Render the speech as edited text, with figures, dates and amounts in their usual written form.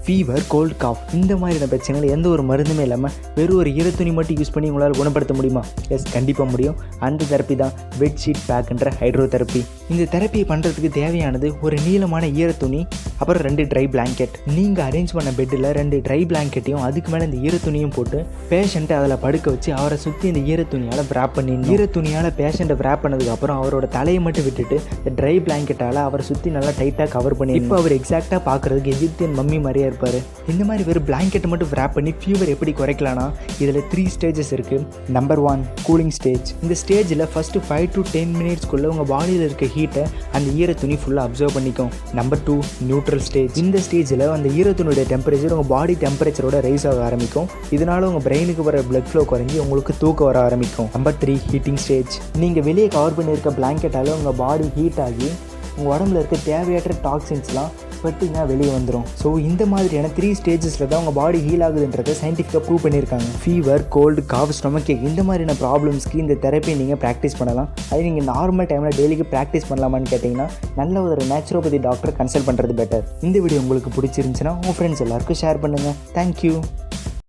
Fever, gold, cough இந்த மாதிரியான பிரச்சனைகள் எந்த ஒரு மருந்துமே இல்லாமல் வெறும் ஒரு ஈரத்துணி மட்டும் யூஸ் பண்ணி உங்களால் குணப்படுத்த முடியுமா? எஸ், கண்டிப்பாக முடியும். அந்த தெரப்பி தான் பெட்ஷீட் பேக்குன்ற ஹைட்ரோதெரப்பி. இந்த தெரப்பியை பண்ணுறதுக்கு தேவையானது ஒரு நீளமான ஈரத்துணி, அப்புறம் 2 ட்ரை பிளாங்கெட். நீங்கள் அரேஞ்ச் பண்ண பெட்டில் 2 ட்ரை பிளாங்கெட்டையும் அதுக்கு மேலே இந்த ஈரத்துணியும் போட்டு பேஷண்ட்டை அதில் படுக்க வச்சு அவரை சுற்றி இந்த ஈரத்துணியால் விராப் பண்ணி, ஈரத்துணியால் பேஷண்ட்டை விராப் பண்ணதுக்கப்புறம் அவரோட தலையை மட்டும் விட்டுட்டு இந்த ட்ரை பிளாங்கெட்டால் அவரை சுற்றி நல்லா டைட்டாக கவர் பண்ணி, இப்போ அவர் எக்ஸாக்டாக பார்க்குறதுக்கு எஜிப்தியன் மம்மி மாதிரியே இருப்பார். இந்த மாதிரி வெறும் பிளாங்கெட்டை மட்டும் விராப் பண்ணி ஃபீவர் எப்படி குறைக்கலாம்னா இதில் 3 ஸ்டேஜஸ் இருக்குது. Number 1 cooling stage. இந்த ஸ்டேஜில் ஃபஸ்ட்டு 5 to 10 மினிட்ஸ்க்குள்ளே உங்கள் பாடியில் இருக்க ஹீட்டை அந்த ஈரத்துணி ஃபுல்லாக அப்சர்வ் பண்ணிக்கும். Number 2 neutral stage. இந்த ஸ்டேஜில் அந்த ஈரத்துணியோட டெம்பரேச்சர் உங்கள் பாடி டெம்பரேச்சரோட ரைஸ் ஆக ஆரம்பிக்கும். இதனால் உங்கள் பிரெயினுக்கு வர பிளட் ஃப்ளோ குறைஞ்சி உங்களுக்கு தூக்கம் வர ஆரம்பிக்கும். Number 3 heating stage. நீங்கள் வெளியே கவர் பண்ணியிருக்க பிளாங்கெட்டால் உங்கள் பாடி ஹீட் ஆகி உங்கள் உடம்புல இருக்க தேவையற்ற டாக்ஸின்ஸ்லாம் ஸ்வெட்டிங்காக வெளியே வந்துடும். ஸோ இந்த மாதிரியான 3 ஸ்டேஜஸில் தான் உங்கள் பாடி ஹீல் ஆகுதுன்றதை சயின்டிஃபிக்காக ப்ரூவ் பண்ணியிருக்காங்க. ஃபீவர், கோல்டு, காஃப், ஸ்டொமக் ஏக் இந்த மாதிரியான ப்ராப்ளம்ஸ்க்கு இந்த தெரப்பி நீங்கள் ப்ராக்டிஸ் பண்ணலாம். அது நீங்கள் நார்மல் டைமில் டெய்லிக்கு ப்ராக்டிஸ் பண்ணலாமான்னு கேட்டிங்கன்னா நல்ல ஒரு நேச்சுரோபதி டாக்டரை கன்சல்ட் பண்ணுறது பெட்டர். இந்த வீடியோ உங்களுக்கு பிடிச்சிருந்துச்சுன்னா உங்கள் ஃப்ரெண்ட்ஸ் எல்லாருக்கும் ஷேர் பண்ணுங்கள். தேங்க்யூ.